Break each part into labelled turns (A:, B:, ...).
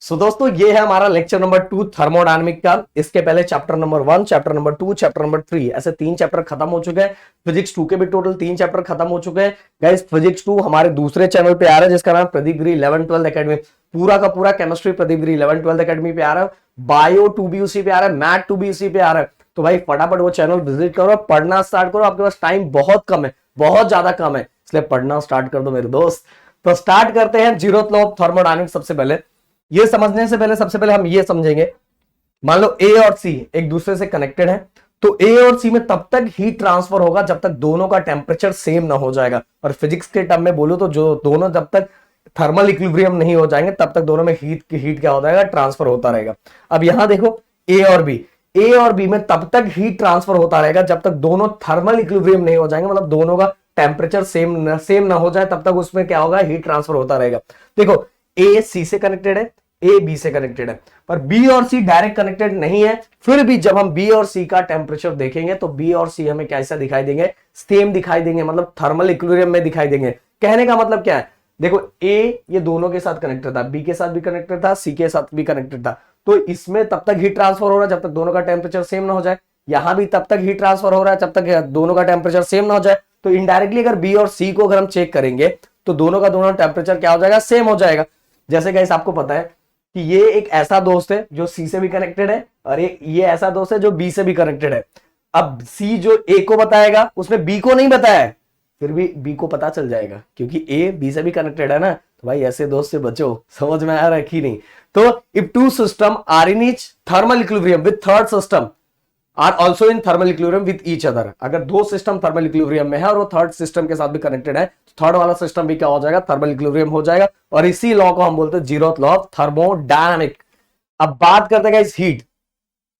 A: दोस्तों ये है हमारा लेक्चर नंबर 2 थर्मोडायनामिक का। इसके पहले chapter number 1, chapter number 2, chapter number 3 ऐसे 3 चैप्टर खत्म हो चुके हैं। फिजिक्स 2 के भी टोटल 3 चैप्टर खत्म हो चुके हैं। गाइस फिजिक्स 2 हमारे दूसरे चैनल पे आ रहा है जिसका नाम प्रदीप गिरी 11-12 एकेडमी। पूरा का पूरा केमिस्ट्री प्रदीप गिरी 11-12 एकेडमी पे आ रहा है। बायो 2 भी उसी पे आ रहा है, मैथ 2 भी उसी पे आ रहा है। तो भाई फटाफट वो चैनल विजिट करो, पढ़ना स्टार्ट करो। आपके पास टाइम बहुत कम है, बहुत ज्यादा कम है, इसलिए पढ़ना स्टार्ट कर दो मेरे दोस्त। तो स्टार्ट करते हैं जीरोथ लॉ ऑफ थर्मोडायनामिक्स। सबसे पहले ये समझने से पहले सबसे पहले हम ये समझेंगे, मान लो ए और सी एक दूसरे से कनेक्टेड है, तो ए और सी में तब तक हीट ट्रांसफर होगा जब तक दोनों का टेम्परेचर सेम ना हो जाएगा। और फिजिक्स के टर्म में बोलो तो जो दोनों जब तक थर्मल इक्विलिब्रियम नहीं हो जाएंगे तब तक दोनों में हीट क्या होता रहेगा, ट्रांसफर होता रहेगा। अब यहां देखो ए और बी में तब तक हीट ट्रांसफर होता रहेगा जब तक दोनों थर्मल इक्विलिब्रियम नहीं हो जाएंगे, मतलब दोनों का टेम्परेचर सेम ना हो जाए, तब तक उसमें क्या होगा, हीट ट्रांसफर होता रहेगा। देखो ए सी से कनेक्टेड है, ए बी से कनेक्टेड है, पर बी और सी डायरेक्ट कनेक्टेड नहीं है। फिर भी जब हम बी और सी का टेम्परेचर देखेंगे तो बी और सी हमें कैसा दिखाई देंगे, सेम दिखाई देंगे, मतलब थर्मल इक्विलिब्रियम में दिखाई देंगे। कहने का मतलब क्या है, देखो ए ये दोनों के साथ कनेक्टेड था, बी के साथ भी कनेक्टेड था, सी के साथ भी कनेक्टेड था, तो इसमें तब तक हीट ट्रांसफर हो रहा है जब तक दोनों का टेम्परेचर सेम ना हो जाए। यहां भी तब तक हीट ट्रांसफर हो रहा है जब तक दोनों का टेम्परेचर सेम ना हो जाए। तो इनडायरेक्टली अगर बी और सी को अगर हम चेक करेंगे तो दोनों का दोनों टेम्परेचर क्या हो जाएगा, सेम हो जाएगा। जैसे गाइस आपको पता है कि ये एक ऐसा दोस्त है जो सी से भी कनेक्टेड है और ये ऐसा दोस्त है जो बी से भी कनेक्टेड है। अब सी जो ए को बताएगा उसने बी को नहीं बताया है, फिर भी बी को पता चल जाएगा क्योंकि ए बी से भी कनेक्टेड है ना। तो भाई ऐसे दोस्त से बचो, समझ में आ रहा है कि नहीं। तो if two system are in each thermal equilibrium with third system are also in thermal equilibrium with each other, अगर दो सिस्टम थर्मल इक्विलिब्रियम में है और वो थर्ड सिस्टम के साथ भी कनेक्टेड है तो थर्ड वाला सिस्टम भी क्या हो जाएगा, थर्मल इक्विलिब्रियम हो जाएगा। और इसी लॉ को हम बोलते हैं जीरोथ लॉ ऑफ थर्मोडायनामिक। अब बात करते हैं इस हीट।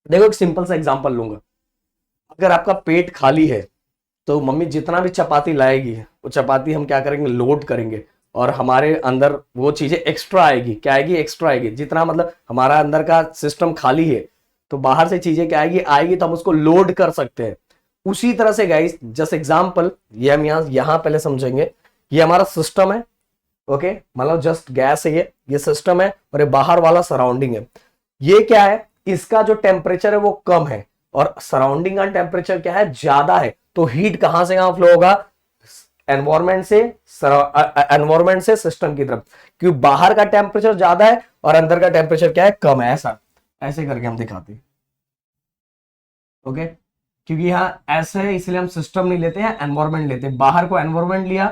A: देखो एक सिंपल सा एग्जांपल लूंगा, अगर आपका पेट खाली है तो मम्मी जितना भी चपाती लाएगी वो चपाती हम क्या करेंगे, लोड करेंगे, और हमारे अंदर वो चीजें एक्स्ट्रा आएगी। क्या आएगी, एक्स्ट्रा आएगी। जितना मतलब हमारा अंदर का सिस्टम खाली है तो बाहर से चीजें क्या आएगी तो हम उसको लोड कर सकते हैं। उसी तरह से गाइस जस्ट एग्जांपल ये हम यहां पहले समझेंगे। ये हमारा सिस्टम है, ओके, मतलब जस्ट गैस है, ये सिस्टम है और ये बाहर वाला सराउंडिंग है। ये क्या है, इसका जो टेम्परेचर है वो कम है और सराउंडिंग का टेम्परेचर क्या है, ज्यादा है। तो हीट कहां से कहां फ्लो होगा, एनवायरमेंट से सिस्टम की तरफ, क्योंकि बाहर का टेम्परेचर ज्यादा है और अंदर का टेम्परेचर क्या है, कम है। ऐसे करके हम दिखाते हैं, ओके, क्योंकि यहां ऐसे है इसलिए हम सिस्टम नहीं लेते हैं, एनवायरमेंट लेते हैं। बाहर को एनवायरमेंट लिया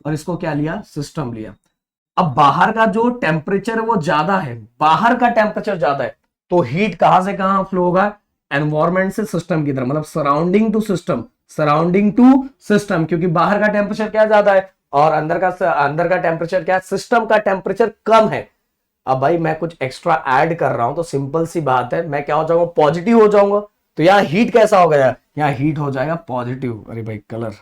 A: और इसको क्या लिया, सिस्टम लिया। अब बाहर का जो टेम्परेचर है वो ज्यादा है, बाहर का टेम्परेचर ज्यादा है, तो हीट कहां से कहां फ्लो होगा, एनवायरमेंट से सिस्टम की तरफ, मतलब सराउंडिंग टू सिस्टम, क्योंकि बाहर का टेम्परेचर क्या ज्यादा है और अंदर का टेम्परेचर क्या है, सिस्टम का टेम्परेचर कम है। अब भाई मैं कुछ एक्स्ट्रा ऐड कर रहा हूं तो सिंपल सी बात है, मैं क्या हो जाऊंगा, पॉजिटिव हो जाऊंगा। तो यहां हीट कैसा हो गया, यहां हीट हो जाएगा पॉजिटिव। अरे भाई कलर,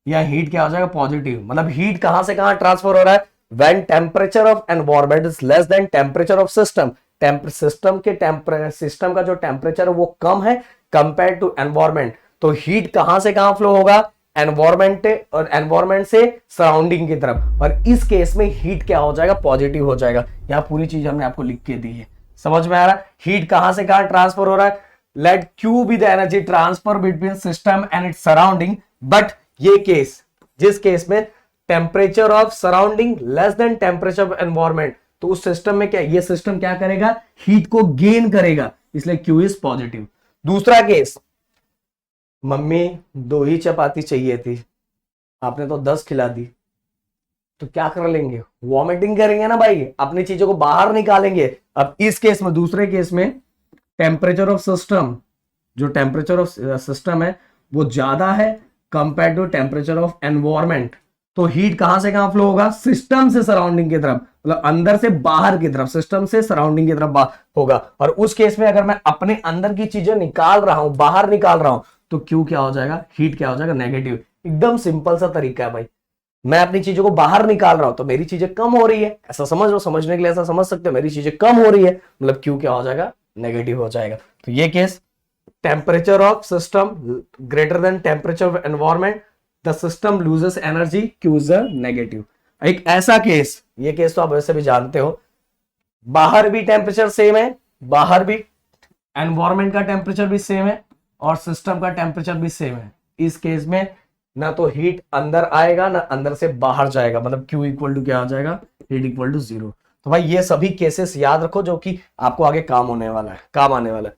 A: यहां हीट क्या हो जाएगा, पॉजिटिव। मतलब हीट कहां से कहां ट्रांसफर हो रहा है, when temperature of environment is less than temperature of system. System का जो टेम्परेचर है वो कम है कंपेयर टू एनवायरमेंट। तो हीट कहां से कहां फ्लो होगा, एनवायरमेंट से सराउंडिंग की तरफ, और इस केस में हीट क्या हो जाएगा, पॉजिटिव हो जाएगा। यहां पूरी चीज हमने आपको लिख के दी है, समझ में आ रहा है। हीट कहां से कहां ट्रांसफर हो रहा है, let Q be the energy transfer between system and its surrounding. But ये केस, जिस केस में temperature of surrounding less than temperature of environment, तो उस सिस्टम में क्या, ये सिस्टम क्या करेगा, हीट को गेन करेगा, इसलिए Q इज पॉजिटिव। दूसरा केस, मम्मी 2 ही चपाती चाहिए थी, आपने तो 10 खिला दी, तो क्या कर लेंगे, वॉमिटिंग करेंगे ना भाई, अपनी चीजों को बाहर निकालेंगे। अब इस केस में, दूसरे केस में टेम्परेचर ऑफ सिस्टम, जो टेम्परेचर ऑफ सिस्टम है वो ज्यादा है compare to temperature of environment. तो हीट कहां से कहां फ्लो होगा, सिस्टम से सराउंडिंग की तरफ, मतलब अंदर से बाहर की तरफ, सिस्टम से सराउंडिंग की तरफ होगा। और उस केस में अगर मैं अपने अंदर की चीजें निकाल रहा हूं, बाहर निकाल रहा हूं, तो क्यू क्या हो जाएगा, हीट क्या हो जाएगा, नेगेटिव। एकदम सिंपल सा तरीका है भाई, मैं अपनी चीजों को बाहर निकाल रहा हूं तो मेरी चीजें कम हो रही है, ऐसा समझ लो, समझने के लिए ऐसा समझ सकते हो, मेरी चीजें कम हो रही है, मतलब क्यू क्या हो जाएगा, नेगेटिव हो जाएगा। तो ये case, temperature of system greater than temperature of environment, the system loses energy, Q is negative. एक ऐसा केस, ये केस तो आप वैसे भी जानते हो, बाहर भी टेम्परेचर सेम है, बाहर भी एनवायरमेंट का टेम्परेचर भी सेम है और सिस्टम का टेम्परेचर भी सेम है। इस केस में ना तो हीट अंदर आएगा ना अंदर से बाहर जाएगा, मतलब Q इक्वल टू क्या आ जाएगा, हीट इक्वल टू 0। तो भाई ये सभी केसेस याद रखो जो कि आपको आगे काम होने वाला है, काम आने वाला है।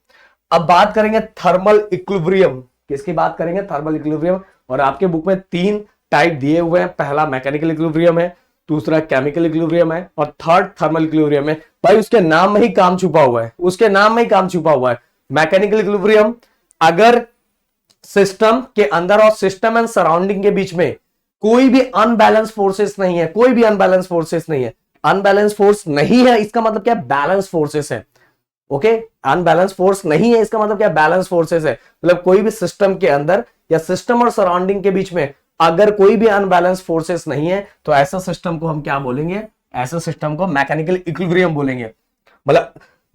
A: अब बात करेंगे थर्मल इक्विलिब्रियम। किसकी बात करेंगे, थर्मल इक्विलिब्रियम। और आपके बुक में 3 टाइप दिए हुए हैं, पहला मैकेनिकल इक्विलिब्रियम है, दूसरा केमिकल इक्विलिब्रियम है और थर्ड थर्मल इक्विलिब्रियम है। भाई उसके नाम में ही काम छुपा हुआ है, उसके नाम में ही काम छुपा हुआ है। मैकेनिकल इक्विलिब्रियम, अगर सिस्टम के अंदर और सिस्टम एंड सराउंडिंग के बीच में कोई भी अनबैलेंस फोर्सेस नहीं है, कोई भी अनबैलेंस फोर्सेस नहीं है। अनबैलेंस फोर्स नहीं है इसका मतलब क्या, बैलेंस फोर्सेस है। ओके, अनबैलेंस फोर्स नहीं है इसका मतलब क्या, बैलेंस फोर्सेस है। मतलब कोई भी सिस्टम के अंदर या सिस्टम और सराउंडिंग के बीच में अगर कोई भी अनबैलेंस फोर्सेस नहीं है तो ऐसा सिस्टम को हम क्या बोलेंगे, ऐसा सिस्टम को मैकेनिकल इक्विलिब्रियम बोलेंगे।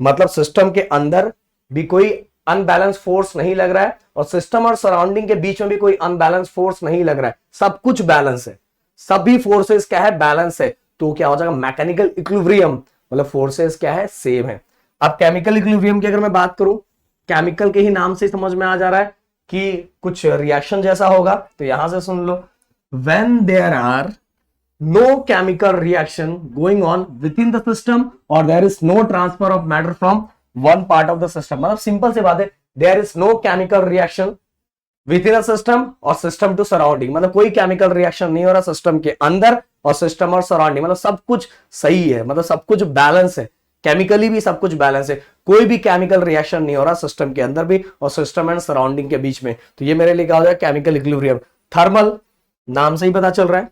A: मतलब सिस्टम के अंदर भी कोई अनबैलेंस फोर्स नहीं लग रहा है और सिस्टम और सराउंडिंग के बीच में भी कोई अनबैलेंस फोर्स नहीं लग रहा है, सब कुछ बैलेंस है, सभी फोर्सेस क्या है, बैलेंस है। तो क्या हो जाएगा, मैकेनिकल इक्विलिब्रियम। मतलब फोर्सेस क्या है, सेम है। अब केमिकल इक्विलिब्रियम की अगर मैं बात करूं, केमिकल के ही नाम से समझ में आ जा रहा है कि कुछ रिएक्शन जैसा होगा। तो यहां से सुन लो, when there are no chemical reaction going on within the system और there is no transfer of matter from one part of the system. मतलब सिंपल सी बात है, there is no chemical reaction within a system और system to surrounding. मतलब कोई chemical reaction नहीं हो रहा सिस्टम के अंदर और सिस्टम और सराउंडिंग, मतलब सब कुछ सही है, मतलब सब कुछ बैलेंस है, केमिकली भी सब कुछ बैलेंस है। कोई भी केमिकल रिएक्शन नहीं हो रहा सिस्टम के अंदर भी और सिस्टम एंड सराउंडिंग के बीच में। तो ये मेरे लिए क्या हो जाएगा, केमिकल इक्विलिब्रियम। थर्मल, नाम से ही पता चल रहा है,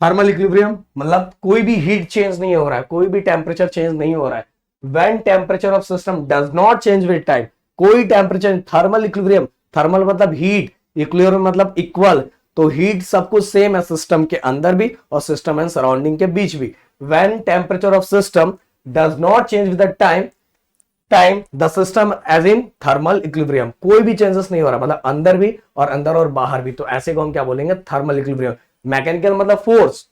A: थर्मल इक्विलिब्रियम मतलब कोई भी हीट चेंज नहीं हो रहा है, कोई भी टेम्परेचर चेंज नहीं हो रहा है। When temperature of system does not change with time, कोई टेम्परेचर, थर्मल इक्विलिब्रियम, थर्मल मतलब हीट, इक्विलिब्रियम मतलब इक्वल। तो हीट सब कुछ सेम है सिस्टम के अंदर भी और सिस्टम एंड सराउंडिंग के बीच भी। When temperature of system does not change with time the system is in thermal equilibrium, कोई भी चेंजेस नहीं हो रहा, मतलब अंदर और बाहर भी। तो ऐसे को हम क्या बोलेंगे, थर्मल इक्विलिब्रियम। मैकेनिकल मतलब फोर्स,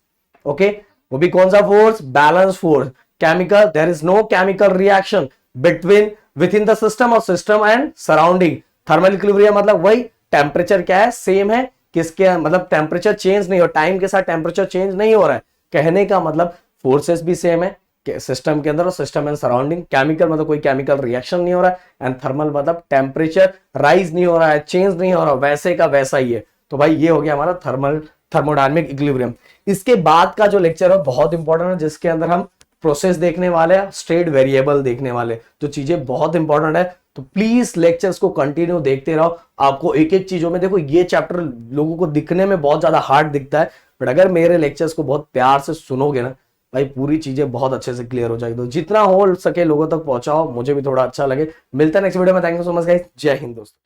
A: ओके, वो भी कौन सा force, balance force. Chemical, there is no chemical reaction between within the system और system and surrounding. Thermal equilibrium मतलब वही, टेम्परेचर क्या है, सेम है, किसके मतलब टेम्परेचर चेंज नहीं हो, टाइम के साथ टेम्परेचर चेंज नहीं हो रहा है। कहने का मतलब फोर्सेस भी सेम है सिस्टम के अंदर और सिस्टम एंड सराउंडिंग। केमिकल मतलब कोई केमिकल रिएक्शन नहीं हो रहा है एंड थर्मल मतलब टेम्परेचर राइज नहीं हो रहा है, चेंज नहीं हो रहा, वैसे का वैसा ही है। तो भाई ये हो गया हमारा थर्मोडायनेमिक इक्विलिब्रियम। इसके बाद का जो लेक्चर है बहुत इंपॉर्टेंट है, जिसके अंदर हम प्रोसेस देखने वाले हैं, स्टेट वेरिएबल देखने वाले, जो चीजें बहुत इंपॉर्टेंट है। तो प्लीज लेक्चर्स को कंटिन्यू देखते रहो। आपको एक एक चीजों में, देखो ये चैप्टर लोगों को दिखने में बहुत ज्यादा हार्ड दिखता है, बट अगर मेरे लेक्चर्स को बहुत प्यार से सुनोगे ना भाई, पूरी चीजें बहुत अच्छे से क्लियर हो जाएगी। तो जितना हो सके लोगों तक पहुंचाओ, मुझे भी थोड़ा अच्छा लगे। मिलता है नेक्स्ट वीडियो में। Thank you so much guys, जय हिंद दोस्तों।